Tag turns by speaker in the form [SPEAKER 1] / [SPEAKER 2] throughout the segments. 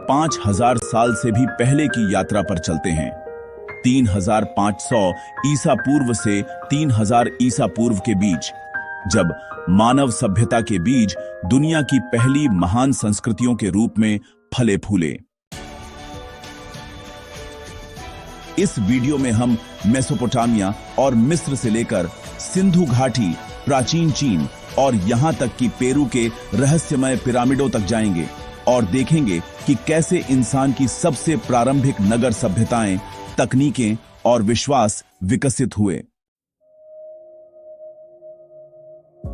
[SPEAKER 1] 5000 साल से भी पहले की यात्रा पर चलते हैं। 3500 ईसा पूर्व से 3000 ईसा पूर्व के बीच, जब मानव सभ्यता के बीज दुनिया की पहली महान संस्कृतियों के रूप में फले फूले। इस वीडियो में हम मेसोपोटामिया और मिस्र से लेकर सिंधु घाटी, प्राचीन चीन और यहां तक कि पेरू के रहस्यमय पिरामिडों तक जाएंगे और देखेंगे कि कैसे इंसान की सबसे प्रारंभिक नगर सभ्यताएं, तकनीकें और विश्वास विकसित हुए।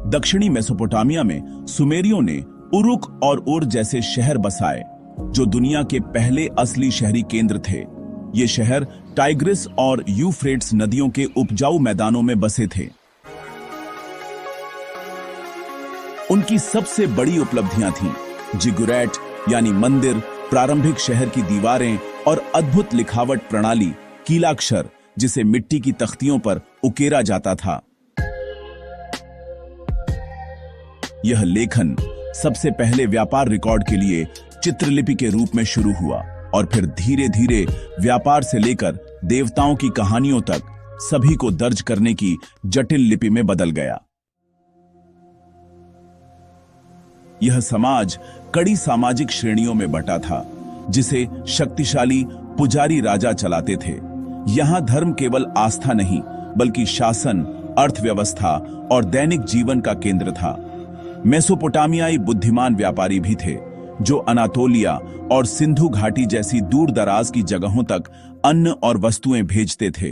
[SPEAKER 1] दक्षिणी मेसोपोटामिया में सुमेरियों ने उरुक और उर जैसे शहर बसाए, जो दुनिया के पहले असली शहरी केंद्र थे। ये शहर टाइग्रिस और यूफ्रेट्स नदियों के उपजाऊ मैदानों में बसे थे। उनकी सबसे बड़ी उपलब्धियां थीं जिगुरैट यानी मंदिर, प्रारंभिक शहर की दीवारें और अद्भुत लिखावट प्रणाली कीलाक्षर, जिसे मिट्टी की तख्तियों पर उकेरा जाता था। यह लेखन सबसे पहले व्यापार रिकॉर्ड के लिए चित्रलिपि के रूप में शुरू हुआ और फिर धीरे धीरे व्यापार से लेकर देवताओं की कहानियों तक सभी को दर्ज करने की जटिल लिपि में बदल गया। यह समाज कड़ी सामाजिक श्रेणियों में बटा था, जिसे शक्तिशाली पुजारी राजा चलाते थे। यहां धर्म केवल आस्था नहीं, बल्कि शासन, अर्थव्यवस्था और दैनिक जीवन का केंद्र था। मेसोपोटामियाई बुद्धिमान व्यापारी भी थे, जो अनातोलिया और सिंधु घाटी जैसी दूर दराज की जगहों तक अन्न और वस्तुएं भेजते थे।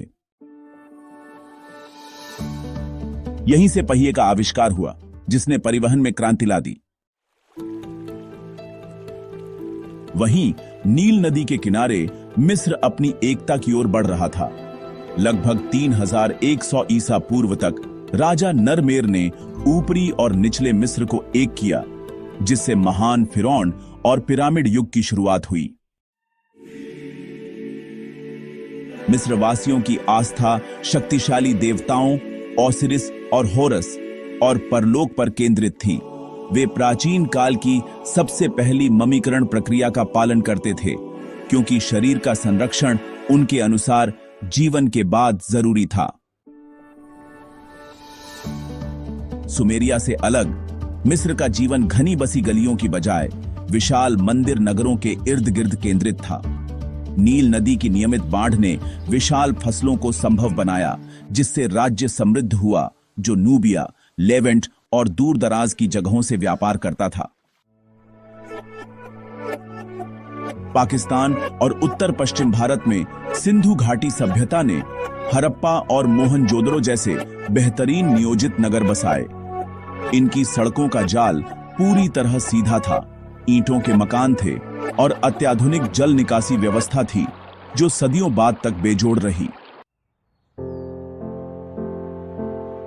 [SPEAKER 1] यहीं से पहिए का आविष्कार हुआ, जिसने परिवहन में क्रांति ला दी। वहीं नील नदी के किनारे मिस्र अपनी एकता की ओर बढ़ रहा था। लगभग 3100 ईसा पूर्व तक राजा नरमेर ने ऊपरी और निचले मिस्र को एक किया, जिससे महान फिरौन और पिरामिड युग की शुरुआत हुई। मिस्र वासियों की आस्था शक्तिशाली देवताओं ओसिरिस और होरस और परलोक पर केंद्रित थी। वे प्राचीन काल की सबसे पहली ममीकरण प्रक्रिया का पालन करते थे, क्योंकि शरीर का संरक्षण उनके अनुसार जीवन के बाद जरूरी था। सुमेरिया से अलग मिस्र का जीवन घनी बसी गलियों की बजाय विशाल मंदिर नगरों के इर्द गिर्द केंद्रित था। नील नदी की नियमित बाढ़ ने विशाल फसलों को संभव बनाया, जिससे राज्य समृद्ध हुआ, जो नूबिया, लेवेंट और दूर दराज की जगहों से व्यापार करता था। पाकिस्तान और उत्तर पश्चिम भारत में सिंधु घाटी सभ्यता ने हरप्पा और मोहनजोदड़ो जैसे बेहतरीन नियोजित नगर बसाए। इनकी सड़कों का जाल पूरी तरह सीधा था, ईंटों के मकान थे और अत्याधुनिक जल निकासी व्यवस्था थी, जो सदियों बाद तक बेजोड़ रही।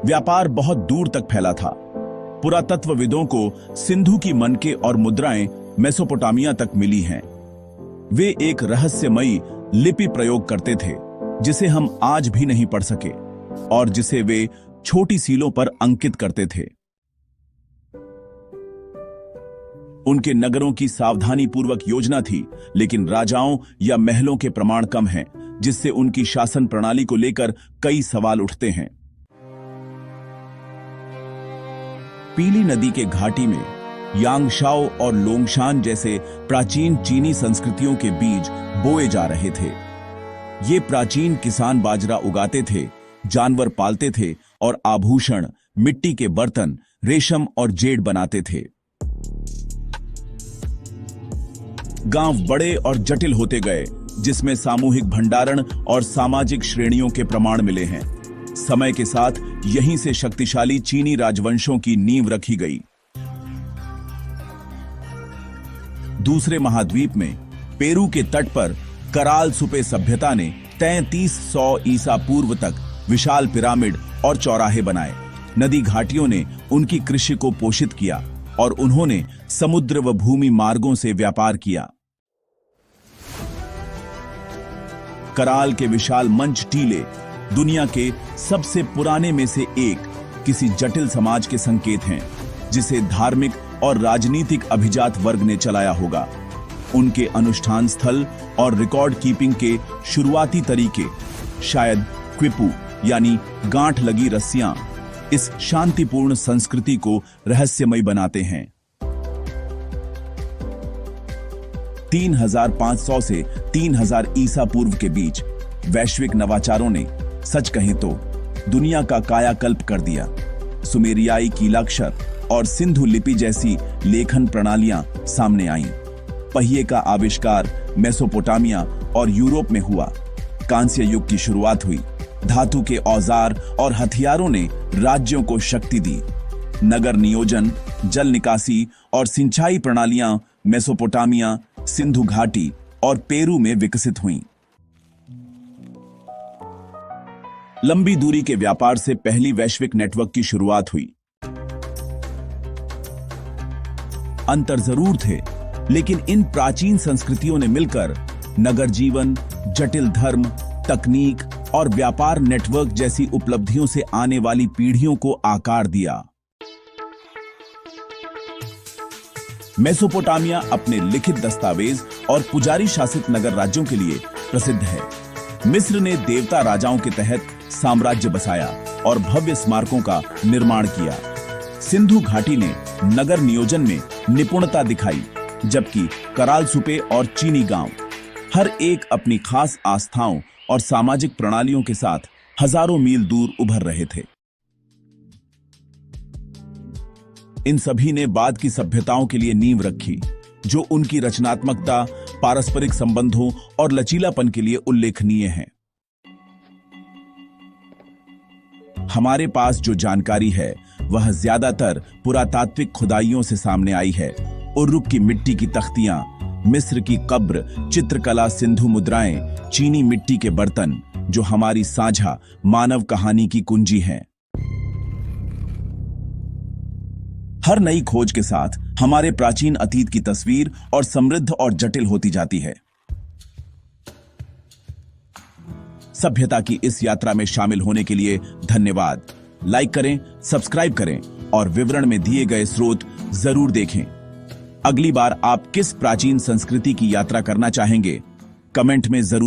[SPEAKER 1] व्यापार बहुत दूर तक फैला था। पुरातत्वविदों को सिंधु की मनके और मुद्राएं मेसोपोटामिया तक मिली हैं। वे एक रहस्यमयी लिपि प्रयोग करते थे, जिसे हम आज भी नहीं पढ़ सके और जिसे वे छोटी सीलों पर अंकित करते थे। उनके नगरों की सावधानी पूर्वक योजना थी, लेकिन राजाओं या महलों के प्रमाण कम हैं, जिससे उनकी शासन प्रणाली को लेकर कई सवाल उठते हैं। पीली नदी के घाटी में यांगशाओ और लोंगशान जैसे प्राचीन चीनी संस्कृतियों के बीज बोए जा रहे थे। ये प्राचीन किसान बाजरा उगाते थे, जानवर पालते थे और आभूषण, मिट्टी के बर्तन, रेशम और जेड बनाते थे। गांव बड़े और जटिल होते गए, जिसमें सामूहिक भंडारण और सामाजिक श्रेणियों के प्रमाण मिले हैं। समय के साथ यहीं से शक्तिशाली चीनी राजवंशों की नींव रखी गई। दूसरे महाद्वीप में पेरू के तट पर कराल सुपे सभ्यता ने 3300 ईसा पूर्व तक विशाल पिरामिड और चौराहे बनाए। नदी घाटियों ने उनकी कृषि को पोषित किया और उन्होंने समुद्र व भूमि मार्गों से व्यापार किया। कराल के विशाल मंच टीले दुनिया के सबसे पुराने में से एक किसी जटिल समाज के संकेत हैं, जिसे धार्मिक और राजनीतिक अभिजात वर्ग ने चलाया होगा। उनके अनुष्ठान स्थल और रिकॉर्ड कीपिंग के शुरुआती तरीके, शायद क्विपू यानी गांठ लगी रस्सियां, इस शांतिपूर्ण संस्कृति को रहस्यमय बनाते हैं। 3500 से 3000 ईसा पूर्व के बीच वैश्विक नवाचारों ने सच कहें तो दुनिया का कायाकल्प कर दिया। सुमेरियाई कीलाक्षर और सिंधु लिपि जैसी लेखन प्रणालियां सामने आईं। पहिए का आविष्कार मेसोपोटामिया और यूरोप में हुआ। कांस्य युग की शुरुआत हुई। धातु के औजार और हथियारों ने राज्यों को शक्ति दी। नगर नियोजन, जल निकासी और सिंचाई प्रणालियां मेसोपोटामिया, सिंधु घाटी और पेरू में विकसित हुईं। लंबी दूरी के व्यापार से पहली वैश्विक नेटवर्क की शुरुआत हुई। अंतर जरूर थे, लेकिन इन प्राचीन संस्कृतियों ने मिलकर नगर जीवन, जटिल धर्म, तकनीक और व्यापार नेटवर्क जैसी उपलब्धियों से आने वाली पीढ़ियों को आकार दिया। मेसोपोटामिया अपने लिखित दस्तावेज और पुजारी शासित नगर राज्यों के लिए प्रसिद्ध है। मिस्र ने देवता राजाओं के तहत साम्राज्य बसाया और भव्य स्मारकों का निर्माण किया। सिंधु घाटी ने नगर नियोजन में निपुणता दिखाई, जबकि कराल सुपे और चीनी गांव हर एक अपनी खास आस्थाओं और सामाजिक प्रणालियों के साथ हजारों मील दूर उभर रहे थे। इन सभी ने बाद की सभ्यताओं के लिए नींव रखी, जो उनकी रचनात्मकता, पारस्परिक संबंधों और लचीलापन के लिए उल्लेखनीय हैं। हमारे पास जो जानकारी है वह ज्यादातर पुरातात्विक खुदाइयों से सामने आई है। उर्रुक की मिट्टी की तख्तियां, मिस्र की कब्र, चित्रकला, सिंधु मुद्राएं, चीनी मिट्टी के बर्तन, जो हमारी साझा मानव कहानी की कुंजी हैं। हर नई खोज के साथ हमारे प्राचीन अतीत की तस्वीर और समृद्ध और जटिल होती जाती है। सभ्यता की इस यात्रा में शामिल होने के लिए धन्यवाद। लाइक करें, सब्सक्राइब करें और विवरण में दिए गए स्रोत जरूर देखें। अगली बार आप किस प्राचीन संस्कृति की यात्रा करना चाहेंगे, कमेंट में जरूर